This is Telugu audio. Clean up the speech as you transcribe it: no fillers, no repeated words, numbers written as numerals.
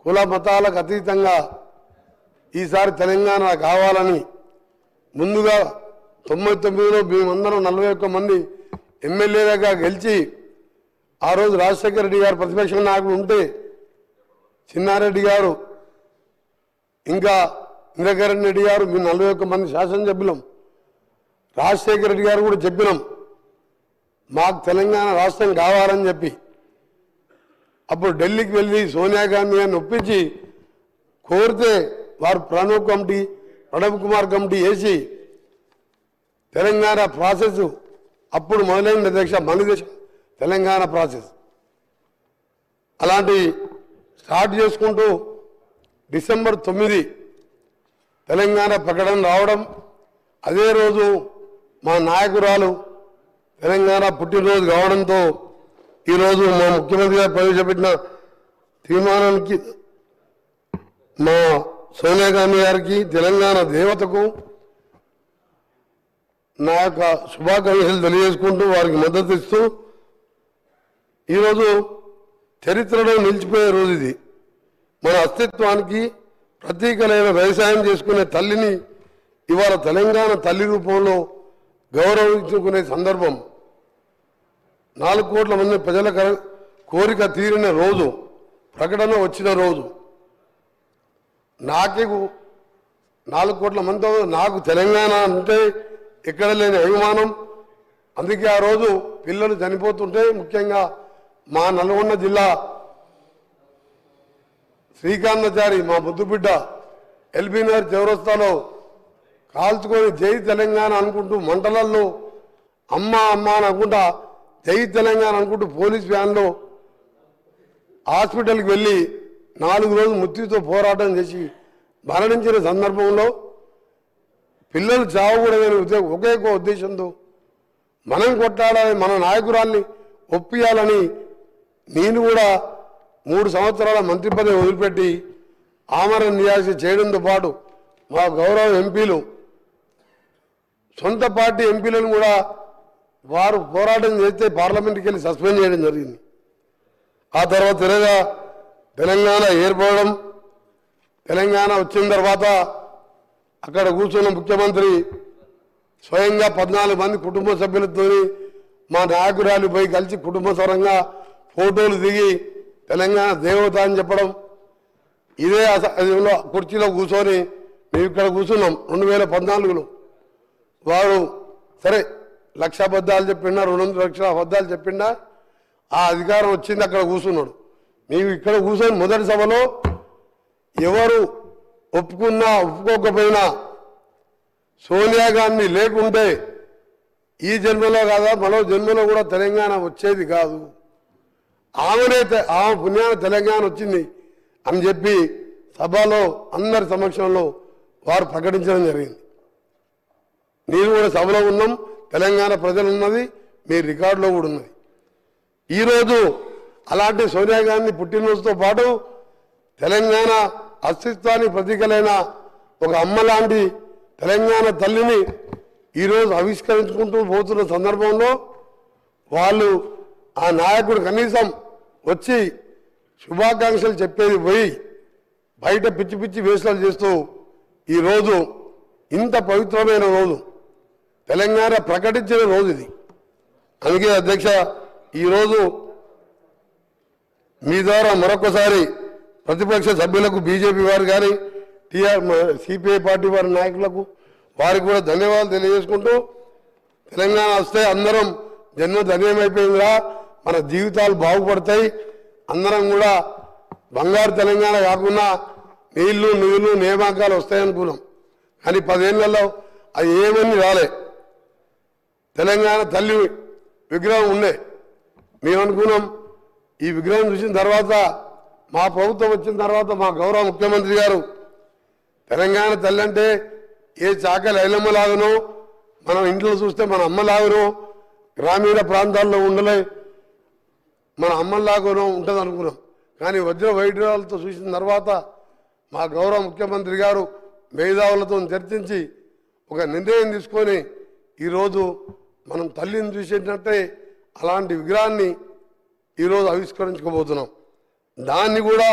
కుల మతాలకు అతీతంగా ఈసారి తెలంగాణ కావాలని ముందుగా 99లో మేమందరం 41 మంది ఎమ్మెల్యేలుగా గెలిచి ఆ రోజు రాజశేఖర రెడ్డి గారు ప్రతిపక్ష నాయకుడు ఉంటే చిన్నారెడ్డి గారు ఇంకా ఇంద్రకరణ్ రెడ్డి గారు మేము 41 మంది శాసనసభ్యులం రాజశేఖర రెడ్డి గారు కూడా చెప్పినాం మాకు తెలంగాణ రాష్ట్రం కావాలని చెప్పి అప్పుడు ఢిల్లీకి వెళ్ళి సోనియా గాంధీ గారిని ఒప్పించి కోరితే వారు ప్రణబ్ కుమార్ కమిటీ వేసి తెలంగాణ ప్రాసెస్ అప్పుడు మొదలైన అధ్యక్ష మన దేశం తెలంగాణ ప్రాసెస్ అలాంటి స్టార్ట్ చేసుకుంటూ డిసెంబర్ 9 తెలంగాణ ప్రకటన రావడం అదే రోజు మా నాయకురాలు తెలంగాణ పుట్టినరోజు కావడంతో ఈరోజు మా ముఖ్యమంత్రి గారు ప్రవేశపెట్టిన తీర్మానానికి మా సోనియా గాంధీ గారికి తెలంగాణ దేవతకు నా యొక్క శుభాకాంక్షలు తెలియజేసుకుంటూ వారికి మద్దతు ఇస్తూ ఈరోజు చరిత్రలో నిలిచిపోయే రోజు ఇది మన అస్తిత్వానికి ప్రతీకలైన వ్యవసాయం చేసుకునే తల్లిని ఇవాళ తెలంగాణ తల్లి రూపంలో గౌరవించుకునే సందర్భం 4 కోట్ల మంది ప్రజల కోరిక తీరిన రోజు ప్రకటన వచ్చిన రోజు నాకే 4 కోట్ల మందితో నాకు తెలంగాణ అంటే ఎక్కడ లేని అభిమానం అందుకే ఆ రోజు పిల్లలు చనిపోతుంటే ముఖ్యంగా మా నల్గొండ జిల్లా శ్రీకాంతాచారి మా ముద్దుబిడ్డ ఎల్బీనగర్ చౌరస్తాలో కాల్చుకొని జై తెలంగాణ అనుకుంటూ మంటలల్లో అమ్మ అమ్మ అని అనుకుంటా జై తెలంగాణ అనుకుంటూ పోలీస్ వ్యాన్లో హాస్పిటల్కి వెళ్ళి 4 రోజులు మృత్యుతో పోరాటం చేసి మరణించిన సందర్భంలో పిల్లలు చావకూడదని ఒకే ఉద్దేశంతో మనం కొట్టాలని మన నాయకురాల్ని ఒప్పియాలని నేను కూడా 3 సంవత్సరాల మంత్రి పదవి వదిలిపెట్టి ఆమరణ నిరాశ చేయడంతో పాటు మా గౌరవ ఎంపీలు సొంత పార్టీ ఎంపీలను కూడా వారు పోరాటం చేస్తే పార్లమెంట్కి వెళ్ళి సస్పెండ్ చేయడం జరిగింది ఆ తర్వాత తెలంగాణ ఏర్పడడం తెలంగాణ వచ్చిన తర్వాత అక్కడ కూర్చున్న ముఖ్యమంత్రి స్వయంగా 14 మంది కుటుంబ సభ్యులతో మా నాయకురాలు పోయి కలిసి కుటుంబ సరంగా ఫోటోలు దిగి తెలంగాణ దేవత అని చెప్పడం ఇదే కుర్చీలో కూర్చొని మేము ఇక్కడ కూర్చున్నాం 2014లో వారు సరే 1,00,000 అబద్ధాలు చెప్పిండా 200 లక్షల అబద్ధాలు చెప్పిండా ఆ అధికారం వచ్చింది అక్కడ కూర్చున్నాడు మేము ఇక్కడ కూర్చొని మొదటి సభలో ఎవరు ఒప్పుకున్నా ఒప్పుకోకపోయినా సోనియా గాంధీ లేకుంటే ఈ జన్మలో కాదా మరో జన్మలో కూడా తెలంగాణ వచ్చేది కాదు ఆమె పుణ్యాన తెలంగాణ వచ్చింది అని చెప్పి సభలో అందరి సమక్షంలో వారు ప్రకటించడం జరిగింది నేను కూడా సభలో ఉన్నాం తెలంగాణ ప్రజలు ఉన్నది మీ రికార్డులో కూడా ఉన్నది ఈరోజు అలాంటి సోనియా గాంధీ పుట్టినరోజుతో పాటు తెలంగాణ అస్తిత్వానికి ప్రతీకలైన ఒక అమ్మ లాంటి తెలంగాణ తల్లిని ఈరోజు ఆవిష్కరించుకుంటూ పోతున్న సందర్భంలో వాళ్ళు ఆ నాయకుడు కనీసం వచ్చి శుభాకాంక్షలు చెప్పేది పోయి బయట పిచ్చి పిచ్చి వేషాలు చేస్తూ ఈరోజు ఇంత పవిత్రమైన రోజు తెలంగాణ ప్రకటించిన రోజు ఇది అందుకే అధ్యక్ష ఈరోజు మీ ద్వారా మరొకసారి ప్రతిపక్ష సభ్యులకు బీజేపీ వారు కానీ సిపిఐ పార్టీ వారి నాయకులకు వారికి కూడా ధన్యవాదాలు తెలియజేసుకుంటూ తెలంగాణ వస్తే అందరం జన్మ ధన్యమైపోయిందిరా మన జీవితాలు బాగుపడతాయి అందరం కూడా బంగారు తెలంగాణ కాకుండా నీళ్లు నిధులు నియామకాలు వస్తాయనుకున్నాం కానీ 10 ఏళ్లలో అది ఏమని రాలే తెలంగాణ తల్లి విగ్రహం ఉండే మేము అనుకున్నాం ఈ విగ్రహం చూసిన తర్వాత మా ప్రభుత్వం వచ్చిన తర్వాత మా గౌరవ ముఖ్యమంత్రి గారు తెలంగాణ తల్లి అంటే ఏ చాకలి ఐలమ్మలాగనో మనం ఇంట్లో చూస్తే మన అమ్మలాగనో గ్రామీణ ప్రాంతాల్లో ఉండలే మన అమ్మలాగనో ఉంటుంది అనుకున్నాం కానీ వజ్ర వైఢూర్యాలతో చూసిన తర్వాత మా గౌరవ ముఖ్యమంత్రి గారు మేధావులతో చర్చించి ఒక నిర్ణయం తీసుకొని ఈరోజు మనం తల్లిని చూసేటట్టే అలాంటి విగ్రహాన్ని ఈరోజు ఆవిష్కరించుకోబోతున్నాం దాన్ని కూడా